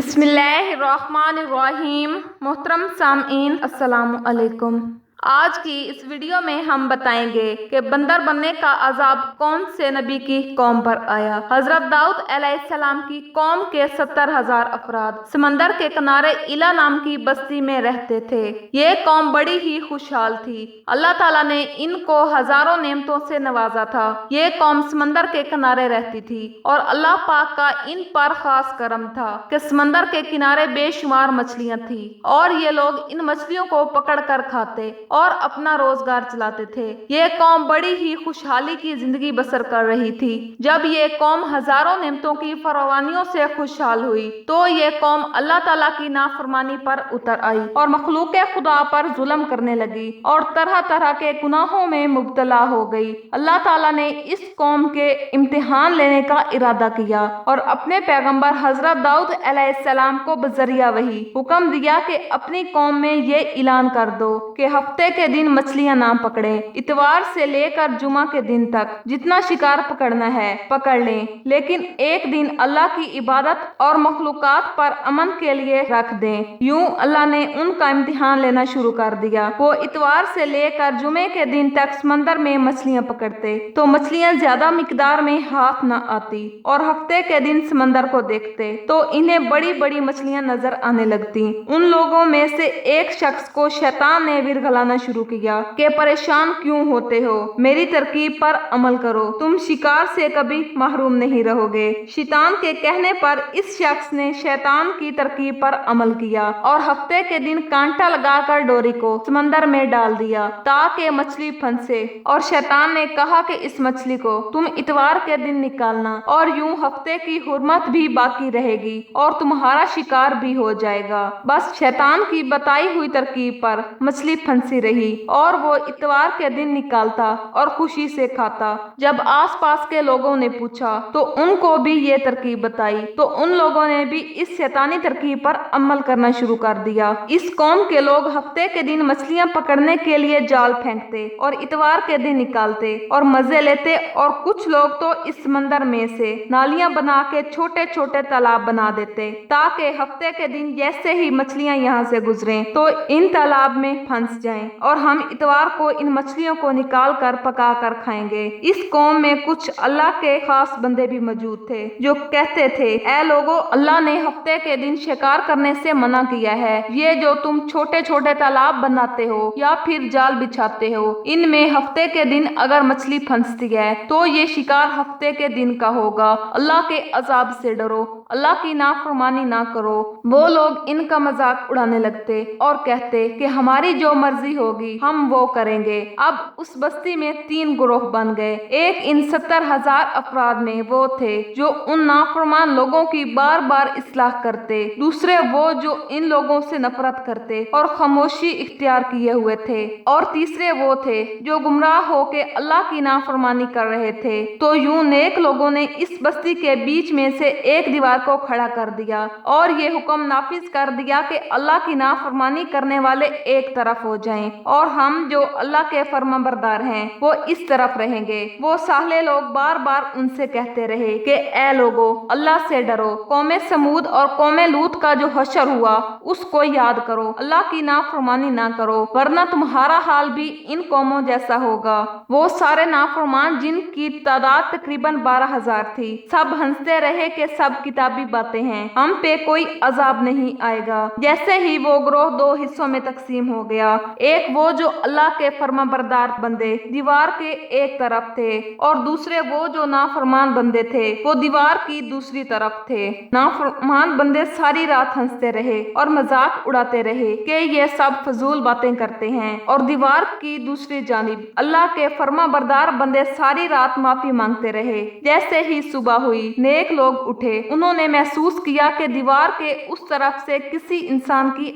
بسم اللہ الرحمن الرحیم۔ محترم سامعین السلام علیکم۔ آج کی اس ویڈیو میں ہم بتائیں گے کہ بندر بننے کا عذاب کون سے نبی کی قوم پر آیا۔ حضرت داؤد علیہ السلام کی قوم کے 70,000 افراد سمندر کے کنارے ایلا نام کی بستی میں رہتے تھے۔ یہ قوم بڑی ہی خوشحال تھی۔ اللہ تعالیٰ نے ان کو ہزاروں نعمتوں سے نوازا تھا۔ یہ قوم سمندر کے کنارے رہتی تھی اور اللہ پاک کا ان پر خاص کرم تھا کہ سمندر کے کنارے بے شمار مچھلیاں تھیں اور یہ لوگ ان مچھلیوں کو پکڑ کر کھاتے اور اپنا روزگار چلاتے تھے۔ یہ قوم بڑی ہی خوشحالی کی زندگی بسر کر رہی تھی۔ جب یہ قوم ہزاروں نعمتوں کی فراوانیوں سے خوشحال ہوئی تو یہ قوم اللہ تعالیٰ کی نافرمانی پر اتر آئی اور مخلوق خدا پر ظلم کرنے لگی اور طرح طرح کے گناہوں میں مبتلا ہو گئی۔ اللہ تعالیٰ نے اس قوم کے امتحان لینے کا ارادہ کیا اور اپنے پیغمبر حضرت داؤد علیہ السلام کو بذریعہ وحی حکم دیا کہ اپنی قوم میں یہ اعلان کر دو کہ ہفتے کے دن مچھلیاں نہ پکڑیں۔ اتوار سے لے کر جمعہ کے دن تک جتنا شکار پکڑنا ہے پکڑ لیں، لیکن ایک دن اللہ کی عبادت اور مخلوقات پر امن کے لیے رکھ دیں۔ یوں اللہ نے ان کا امتحان لینا شروع کر دیا۔ وہ اتوار سے لے کر جمعے کے دن تک سمندر میں مچھلیاں پکڑتے تو مچھلیاں زیادہ مقدار میں ہاتھ نہ آتی، اور ہفتے کے دن سمندر کو دیکھتے تو انہیں بڑی بڑی مچھلیاں نظر آنے لگتی۔ ان لوگوں میں سے ایک شخص کو شیطان نے ورغلانا شروع کیا کہ پریشان کیوں ہوتے ہو، میری ترکیب پر عمل کرو، تم شکار سے کبھی محروم نہیں رہو گے۔ شیطان کے کہنے پر اس شخص نے شیطان کی ترکیب پر عمل کیا اور ہفتے کے دن کانٹا لگا کر ڈوری کو سمندر میں ڈال دیا تاکہ مچھلی پھنسے، اور شیطان نے کہا کہ اس مچھلی کو تم اتوار کے دن نکالنا، اور یوں ہفتے کی حرمت بھی باقی رہے گی اور تمہارا شکار بھی ہو جائے گا۔ بس شیطان کی بتائی ہوئی ترکیب پر مچھلی پھنسی رہی اور وہ اتوار کے دن نکالتا اور خوشی سے کھاتا۔ جب آس پاس کے لوگوں نے پوچھا تو ان کو بھی یہ ترکیب بتائی تو ان لوگوں نے بھی اس شیطانی ترکیب پر عمل کرنا شروع کر دیا۔ اس قوم کے لوگ ہفتے کے دن مچھلیاں پکڑنے کے لیے جال پھینکتے اور اتوار کے دن نکالتے اور مزے لیتے، اور کچھ لوگ تو اس سمندر میں سے نالیاں بنا کے چھوٹے چھوٹے تالاب بنا دیتے تاکہ ہفتے کے دن جیسے ہی مچھلیاں یہاں سے گزریں تو ان تالاب میں پھنس جائیں اور ہم اتوار کو ان مچھلیوں کو نکال کر پکا کر کھائیں گے۔ اس قوم میں کچھ اللہ کے خاص بندے بھی موجود تھے جو کہتے تھے، اے لوگو، اللہ نے ہفتے کے دن شکار کرنے سے منع کیا ہے۔ یہ جو تم چھوٹے چھوٹے تالاب بناتے ہو یا پھر جال بچھاتے ہو، ان میں ہفتے کے دن اگر مچھلی پھنستی ہے تو یہ شکار ہفتے کے دن کا ہوگا۔ اللہ کے عذاب سے ڈرو، اللہ کی نافرمانی نہ کرو۔ وہ لوگ ان کا مذاق اڑانے لگتے اور کہتے کہ ہماری جو مرضی ہوگی ہم وہ کریں گے۔ اب اس بستی میں 3 گروہ بن گئے۔ ایک ان 70,000 افراد میں وہ تھے جو ان نافرمان لوگوں کی بار بار اصلاح کرتے، دوسرے وہ جو ان لوگوں سے نفرت کرتے اور خاموشی اختیار کیے ہوئے تھے، اور تیسرے وہ تھے جو گمراہ ہو کے اللہ کی نافرمانی کر رہے تھے۔ تو یوں نیک لوگوں نے اس بستی کے بیچ میں سے ایک دیوار کو کھڑا کر دیا اور یہ حکم نافذ کر دیا کہ اللہ کی نافرمانی کرنے والے ایک طرف ہو جائیں اور ہم جو اللہ کے فرمانبردار ہیں وہ اس طرف رہیں گے۔ وہ ساحلے لوگ بار بار ان سے کہتے رہے کہ اے لوگو، اللہ سے ڈرو۔ قوم سمود اور قوم لوط کا جو حشر ہوا اس کو یاد کرو، اللہ کی نافرمانی نہ کرو، ورنہ تمہارا حال بھی ان قوموں جیسا ہوگا۔ وہ سارے نافرمان جن کی تعداد تقریباً 12,000 تھی، سب ہنستے رہے کہ سب کتابی باتیں ہیں، ہم پہ کوئی عذاب نہیں آئے گا۔ جیسے ہی وہ گروہ 2 حصوں میں تقسیم ہو گیا، ایک وہ جو اللہ کے فرمانبردار بندے دیوار کے ایک طرف تھے اور دوسرے وہ جو نافرمان بندے تھے وہ دیوار کی دوسری طرف تھے۔ نافرمان بندے ساری رات ہنستے رہے اور مذاق اڑاتے رہے کہ یہ سب فضول باتیں کرتے ہیں، اور دیوار کی دوسری جانب اللہ کے فرمانبردار بندے ساری رات معافی مانگتے رہے۔ جیسے ہی صبح ہوئی، نیک لوگ اٹھے، انہوں نے محسوس کیا کہ دیوار کے اس طرف سے کسی انسان کی